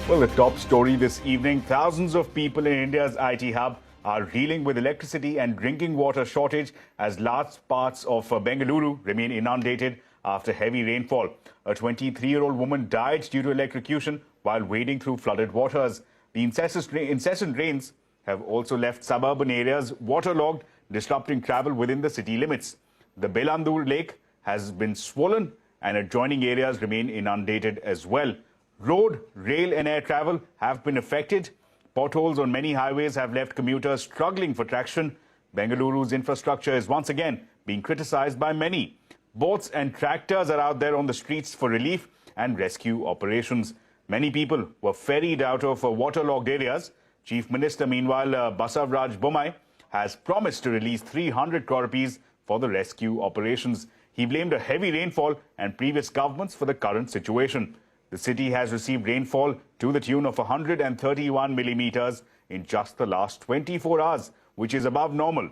Well, the top story this evening, thousands of people in India's IT hub are dealing with electricity and drinking water shortage as large parts of Bengaluru remain inundated after heavy rainfall. A 23-year-old woman died due to electrocution while wading through flooded waters. The incessant rains have also left suburban areas waterlogged, disrupting travel within the city limits. The Bengaluru lake has been swollen and adjoining areas remain inundated as well. Road, rail and air travel have been affected. Potholes on many highways have left commuters struggling for traction. Bengaluru's infrastructure is once again being criticized by many. Boats and tractors are out there on the streets for relief and rescue operations. Many people were ferried out of waterlogged areas. Chief Minister, meanwhile, Basavaraj Bommai, has promised to release 300 crore rupees for the rescue operations. He blamed a heavy rainfall and previous governments for the current situation. The city has received rainfall to the tune of 131 millimeters in just the last 24 hours, which is above normal.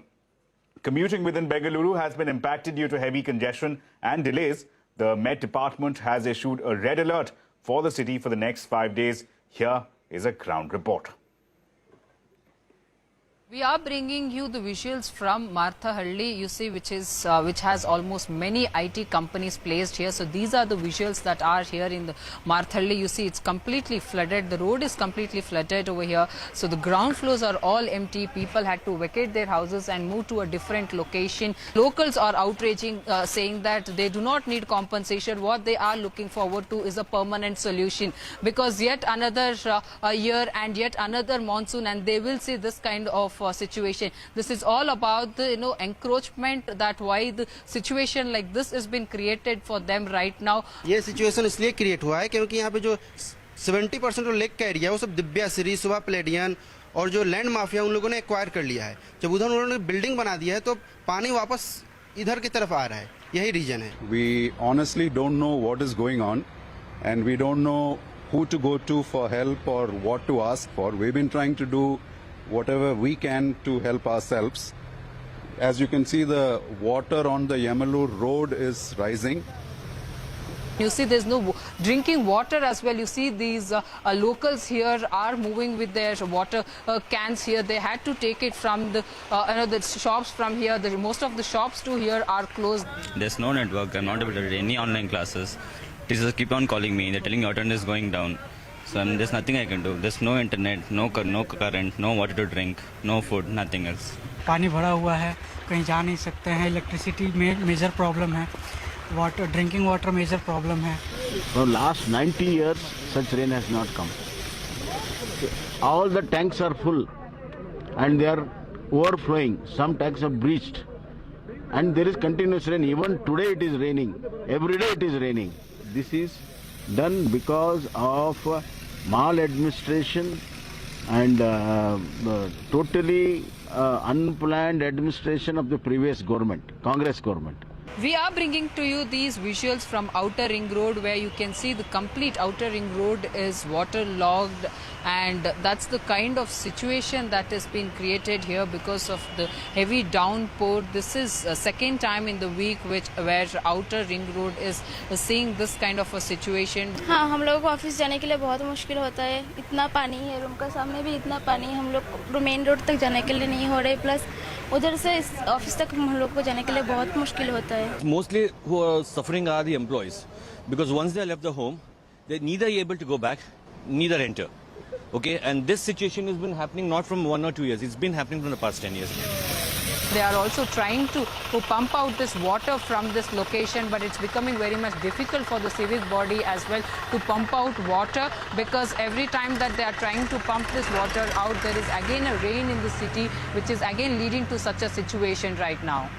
Commuting within Bengaluru has been impacted due to heavy congestion and delays. The Met Department has issued a red alert for the city for the next 5 days. Here is a ground report. We are bringing you the visuals from Marthahalli, you see, which has almost many IT companies placed here. So these are the visuals that are here in the Marthahalli. You see, it's completely flooded. The road is completely flooded over here. So the ground floors are all empty. People had to vacate their houses and move to a different location. Locals are outraging, saying that they do not need compensation. What they are looking forward to is a permanent solution, because yet another year and yet another monsoon, and they will see this kind of situation. This is all about the encroachment, that why the situation like this has been created for them right now. ये situation इसलिए create हुआ है क्योंकि यहाँ पे जो 70% lake का area है वो सब दिव्या सिरी सुबह प्लेडियन और जो लैंड माफिया उन लोगों ने एक्वायर कर लिया है. जब उधर उन्होंने बिल्डिंग बना दिया है तो पानी वापस इधर की तरफ आ रहा है. यही रीजन है. We honestly don't know what is going on and we don't know who to go to for help or what to ask for. We've been trying to do whatever we can to help ourselves. As you can see, the water on the Yamalur road is rising. You see, there's no drinking water as well. You see, these locals here are moving with their water cans here. They had to take it from the shops from here. Most of the shops too here are closed. There's no network. I'm not able to do any online classes. Teachers keep on calling me. They're telling your attendance is going down. So there's nothing I can do. There's no internet, no current, no water to drink, no food, nothing else. पानी भरा हुआ है, कहीं जा नहीं सकते हैं. Electricity में मेजर प्रॉब्लम है. Water, drinking water major problem है. For last 90 years, such rain has not come. All the tanks are full and they are overflowing. Some tanks are breached. And there is continuous rain. Even today it is raining. Every day it is raining. This is done because of maladministration and totally unplanned administration of the previous government, Congress government. We are bringing to you these visuals from Outer Ring Road, where you can see the complete Outer Ring Road is waterlogged, and that's the kind of situation that has been created here because of the heavy downpour. This is a second time in the week where Outer Ring Road is seeing this kind of a situation. हाँ, हम लोगों को office जाने के लिए बहुत मुश्किल होता है. इतना पानी है, रूम का सामने भी इतना पानी है. हम लोग मेन रोड तक जाने के लिए नहीं हो रहे, प्लस उधर से ऑफिस तक हम लोग को जाने के लिए बहुत मुश्किल होता है. Mostly who are suffering are the employees, because once they left the home, they're neither able to go back, neither enter. Okay, and this situation has been happening not from 1 or 2 years, it's been happening from the past 10 years. They are also trying to pump out this water from this location, but it's becoming very much difficult for the civic body as well to pump out water, because every time that they are trying to pump this water out, there is again a rain in the city, which is again leading to such a situation right now.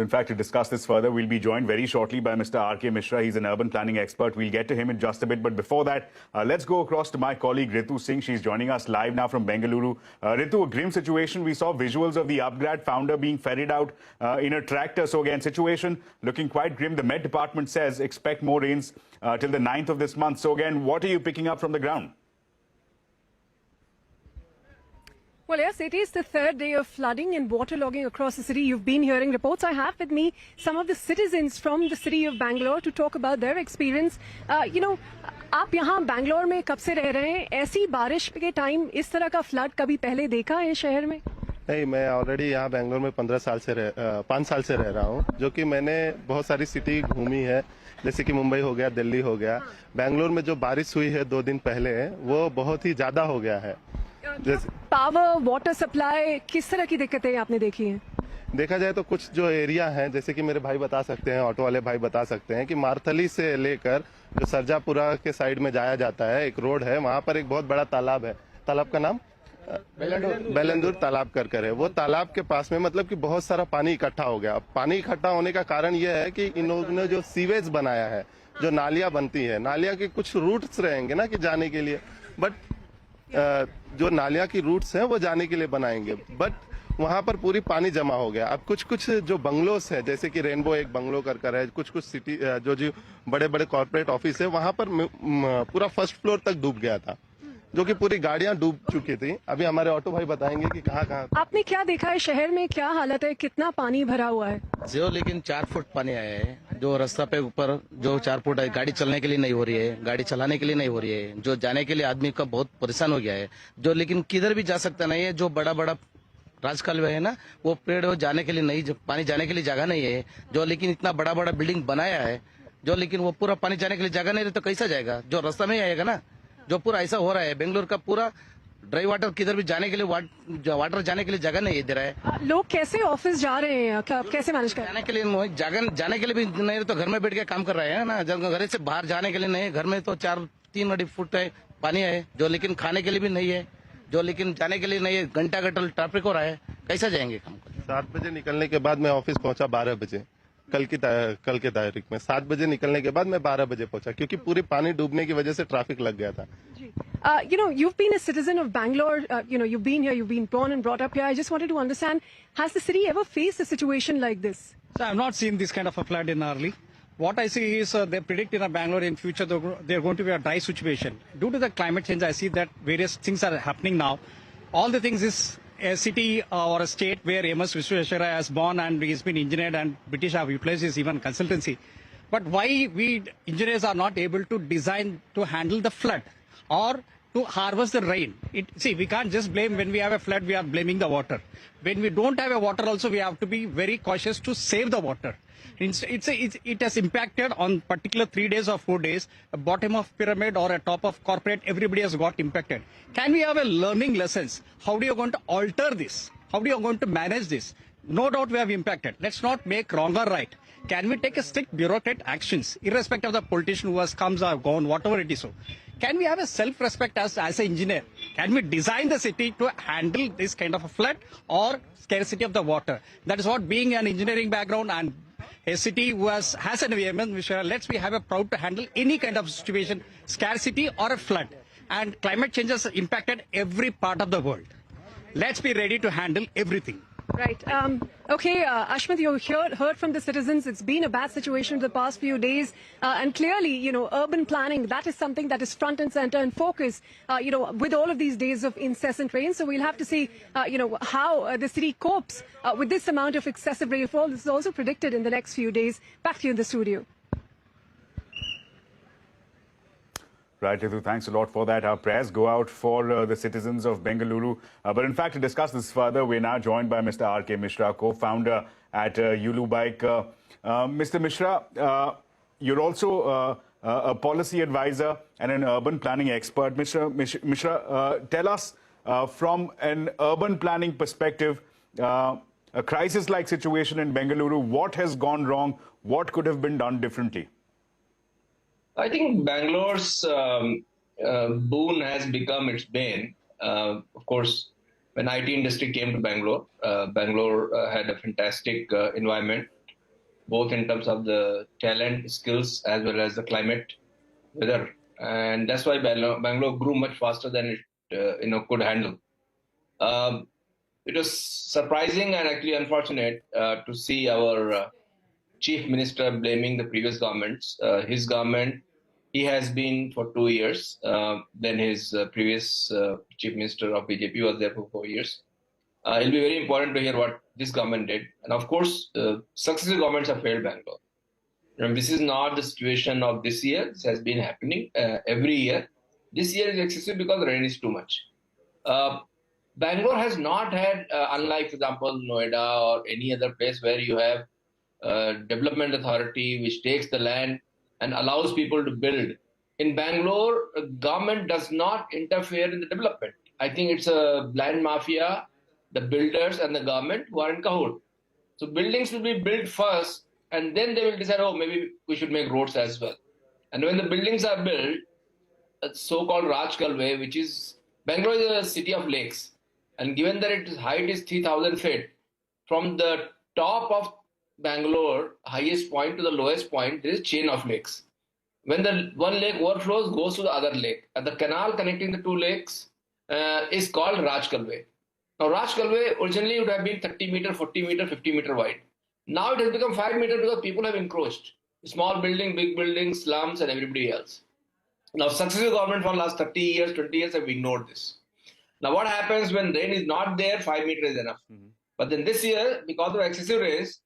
In fact, to discuss this further, we'll be joined very shortly by Mr. R.K. Mishra. He's an urban planning expert. We'll get to him in just a bit. But before that, let's go across to my colleague Ritu Singh. She's joining us live now from Bengaluru. Ritu, a grim situation. We saw visuals of the Upgrad founder being ferried out in a tractor. So again, situation looking quite grim. The Met Department says expect more rains till the 9th of this month. So again, what are you picking up from the ground? Well, yes, it is the third day of flooding and waterlogging across the city. You've been hearing reports. I have with me some of the citizens from the city of Bangalore to talk about their experience. आप यहाँ बैंगलोर में कब से रह रहे हैं? ऐसी बारिश के टाइम इस तरह का फ्लड कभी पहले देखा है शहर में? नहीं, मैं ऑलरेडी यहाँ बैंगलोर में 5 साल से रह रहा हूँ, जो कि मैंने बहुत सारी सिटी घूमी है, जैसे कि मुंबई हो गया, दिल्ली हो गया। बैंगलोर में जो बारिश हुई है 2 दिन पहले, वो बहुत ही ज्यादा हो गया है। पावर, वाटर सप्लाई, किस तरह की दिक्कतें आपने देखी हैं? देखा जाए तो कुछ जो एरिया है, जैसे कि मेरे भाई बता सकते हैं, ऑटो वाले भाई बता सकते हैं कि मार्थली से लेकर जो सरजापुरा के साइड में जाया जाता है, एक रोड है, वहाँ पर एक बहुत बड़ा तालाब है। तालाब का नाम बेलंदूर तालाब कर है। वो तालाब के पास में मतलब कि बहुत सारा पानी इकट्ठा हो गया। पानी इकट्ठा होने का कारण यह है कि इन्होंने जो सीवेज बनाया है, जो नालियां बनती है, नालियां के कुछ रूट्स रहेंगे ना कि जाने के लिए, बट जो नालियां की रूट्स हैं वो जाने के लिए बनाएंगे, बट वहां पर पूरी पानी जमा हो गया। अब कुछ जो बंगलोस है, जैसे कि रेनबो एक बंगलो कर है, कुछ सिटी जो बड़े बड़े कॉर्पोरेट ऑफिस है, वहां पर पूरा फर्स्ट फ्लोर तक डूब गया था, जो कि पूरी गाड़ियां डूब चुकी थी। अभी हमारे ऑटो भाई बताएंगे कि कहाँ आपने क्या देखा है, शहर में क्या हालत है, कितना पानी भरा हुआ है? जो लेकिन 4 फुट पानी आया है, जो रास्ता पे ऊपर जो 4 फुट है, गाड़ी चलने के लिए नहीं हो रही है, गाड़ी चलाने के लिए नहीं हो रही है, जो जाने के लिए आदमी का बहुत परेशान हो गया है, जो लेकिन किधर भी जा सकता नहीं है। जो बड़ा बड़ा राजकालवे है ना, वो पेड़ वो जाने के लिए नहीं, जो पानी जाने के लिए जगह नहीं है, जो लेकिन इतना बड़ा बड़ा बिल्डिंग बनाया है, जो लेकिन वो पूरा पानी जाने के लिए जगह नहीं रही तो कैसा जाएगा? जो रास्ता में ही आएगा ना, जो पूरा ऐसा हो रहा है। बेंगलोर का पूरा ड्राई वाटर किधर भी जाने के लिए वाटर जाने के लिए जगह नहीं दे रहा है। लोग कैसे ऑफिस जा रहे हैं, कैसे मैनेज कर? जाने के लिए जाने के लिए भी नहीं, तो घर में बैठ के काम कर रहे हैं ना। जब घर से बाहर जाने के लिए नहीं, घर में तो 3 फुट है पानी है, जो लेकिन खाने के लिए भी नहीं है, जो लेकिन जाने के लिए नहीं है। घंटा ट्रैफिक हो रहा है, कैसा जाएंगे काम? 7 बजे निकलने के बाद मैं ऑफिस पहुंचा 12 बजे। कल की तारीख में 7 बजे निकलने के बाद मैं 12 बजे पहुंचा, क्योंकि पूरी पानी डूबने की वजह से ट्रैफिक लग गया था। You've been a citizen of Bangalore. You've been here. You've been born and brought up here. I just wanted to understand: has the city ever faced a situation like this? So I've not seen this kind of a flood in Arli. What I see is they predict in Bangalore in future they're going to be a dry situation due to the climate change. I see that various things are happening now. All the things is a city or a state where M.S. Visvesvaraya has born and he's been engineered, and British have utilized his even consultancy. But why we engineers are not able to design to handle the flood or to harvest the rain? See, we can't just blame when we have a flood, we are blaming the water. When we don't have a water also, we have to be very cautious to save the water. It has impacted on particular 3 days or 4 days, a bottom of pyramid or a top of corporate, everybody has got impacted. Can we have a learning lessons? How do you going to alter this? How do you going to manage this? No doubt we have impacted. Let's not make wrong or right. Can we take a strict bureaucrat actions, irrespective of the politician who has comes or gone, whatever it is so? Can we have a self-respect as an engineer? Can we design the city to handle this kind of a flood or scarcity of the water? That is what, being an engineering background and a city who has an environment, let's have a proud to handle any kind of situation, scarcity or a flood. And climate change has impacted every part of the world. Let's be ready to handle everything. Right. Okay, Ashmit, you heard from the citizens. It's been a bad situation the past few days. And clearly, urban planning, that is something that is front and center and focus, with all of these days of incessant rain. So we'll have to see, how the city copes with this amount of excessive rainfall. This is also predicted in the next few days. Back to you in the studio. Right, Ritu, thanks a lot for that. Our prayers go out for the citizens of Bengaluru. But in fact, to discuss this further, we're now joined by Mr. R.K. Mishra, co-founder at Yulu Bike. Mr. Mishra, you're also a policy advisor and an urban planning expert. Mr. Mishra, tell us from an urban planning perspective, a crisis-like situation in Bengaluru, what has gone wrong? What could have been done differently? I think Bangalore's boon has become its bane. Of course, when IT industry came to Bangalore, Bangalore had a fantastic environment, both in terms of the talent, skills, as well as the climate, weather. And that's why Bangalore grew much faster than it could handle. It was surprising and actually unfortunate to see our Chief Minister blaming the previous governments. His government He has been for 2 years. Then his previous chief minister of BJP was there for 4 years. It'll be very important to hear what this government did. And of course, successive governments have failed Bangalore. And this is not the situation of this year. This has been happening every year. This year is excessive because the rain is too much. Bangalore has not had, unlike, for example, Noida or any other place where you have development authority which takes the land and allows people to build. In Bangalore, government does not interfere in the development. I think it's a land mafia, the builders and the government who are in cahoot. So buildings will be built first, and then they will decide, oh, maybe we should make roads as well. And when the buildings are built, a so-called Rajkalve, which is, Bangalore is a city of lakes. And given that its height is 3,000 feet, from the top of Bangalore, highest point to the lowest point, there is a chain of lakes. When the one lake overflows, goes to the other lake. And the canal connecting the two lakes is called Rajkalve. Now, Rajkalve originally would have been 30 meter, 40 meter, 50 meter wide. Now it has become 5 meter because people have encroached. Small building, big buildings, slums, and everybody else. Now, successive government for the last 30 years, 20 years have ignored this. Now, what happens when rain is not there, 5 meter is enough. But then this year, because of excessive rains,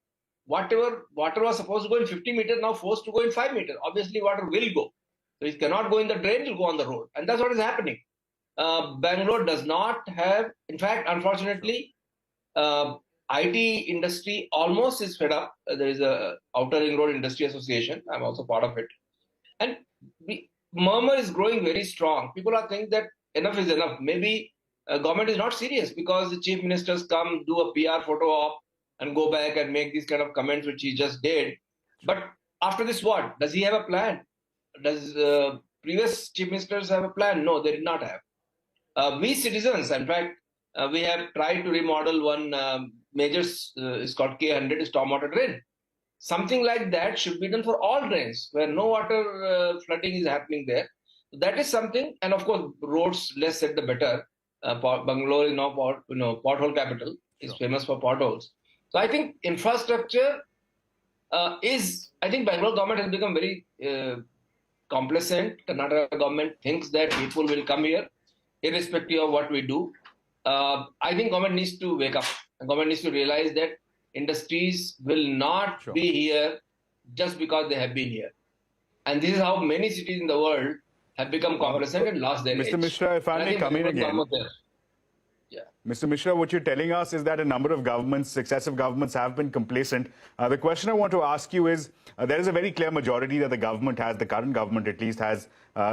whatever water was supposed to go in 50 meter, now forced to go in 5 meter. Obviously, water will go. So it cannot go in the drain, it will go on the road. And that's what is happening. Bangalore does not have, in fact, unfortunately, IT industry almost is fed up. There is a Outer Ring Road Industry Association. I'm also part of it. And murmur is growing very strong. People are thinking that enough is enough. Maybe government is not serious because the chief ministers come, do a PR photo op and go back and make these kind of comments which he just did. But after this, what? Does he have a plan? Does previous chief ministers have a plan? No, they did not have. We citizens, in fact, we have tried to remodel one major, it's called K100, stormwater drain. Something like that should be done for all drains where no water flooding is happening there. That is something, and of course, roads, less said the better. Bangalore is now pothole capital. It's famous for potholes. So I think infrastructure I think Bangalore government has become very complacent. Karnataka government thinks that people will come here irrespective of what we do. I think government needs to wake up. Government needs to realize that industries will not be here just because they have been here. And this is how many cities in the world have become complacent and lost their Mr. edge. Mishra, if I may come in again. Mr. Mishra, what you're telling us is that a number of governments, successive governments, have been complacent. The question I want to ask you is, there is a very clear majority that the government has, the current government at least has,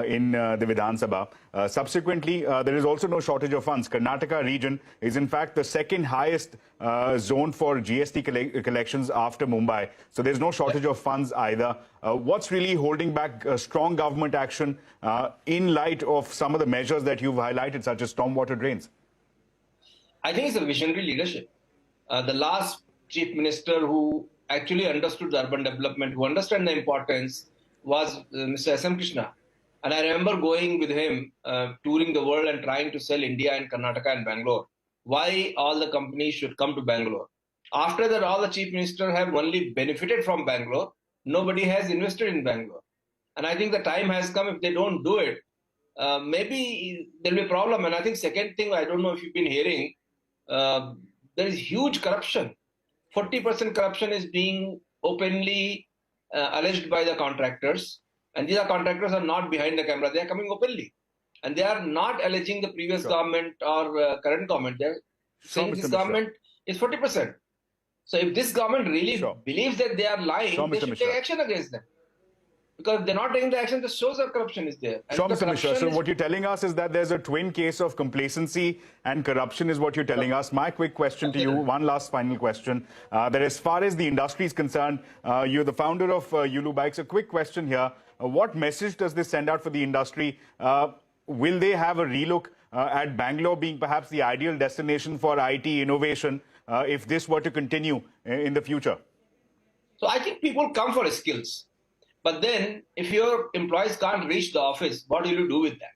in the Vidhan Sabha. Subsequently, there is also no shortage of funds. Karnataka region is in fact the second highest zone for GST collections after Mumbai. So there's no shortage of funds either. What's really holding back strong government action in light of some of the measures that you've highlighted, such as stormwater drains? I think it's a visionary leadership. The last chief minister who actually understood the urban development, who understood the importance, was Mr. S.M. Krishna. And I remember going with him, touring the world and trying to sell India and Karnataka and Bangalore. Why all the companies should come to Bangalore. After that, all the chief ministers have only benefited from Bangalore. Nobody has invested in Bangalore. And I think the time has come. If they don't do it, maybe there'll be a problem. And I think second thing, I don't know if you've been hearing, there is huge corruption. 40% corruption is being openly alleged by the contractors. And these contractors are not behind the camera. They are coming openly. And they are not alleging the previous government or current government. They are saying this government is 40%. So if this government really believes that they are lying, they should take action against them. Because they're not taking the action that shows that corruption is there. Sure, Mr. Mishra. So what you're telling us is that there's a twin case of complacency and corruption is what you're telling us. My quick question to you, one last final question, that as far as the industry is concerned, you're the founder of Yulu Bikes. A quick question here. What message does this send out for the industry? Will they have a relook at Bangalore being perhaps the ideal destination for IT innovation if this were to continue in the future? So I think people come for skills. But then, if your employees can't reach the office, what will you do with that?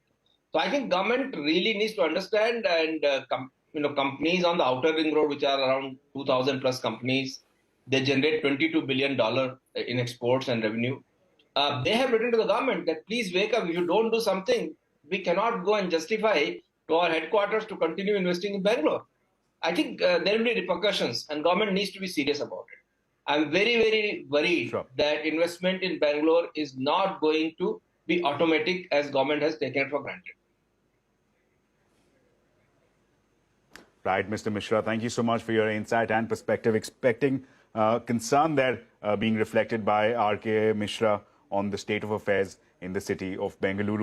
So I think government really needs to understand, and companies on the outer ring road, which are around 2,000 plus companies, they generate $22 billion in exports and revenue. They have written to the government that please wake up. If you don't do something, we cannot go and justify to our headquarters to continue investing in Bangalore. I think there will be repercussions, and government needs to be serious about it. I'm very, very worried that investment in Bangalore is not going to be automatic as government has taken it for granted. Right, Mr. Mishra, thank you so much for your insight and perspective. Expecting concern there being reflected by R.K. Mishra on the state of affairs in the city of Bengaluru.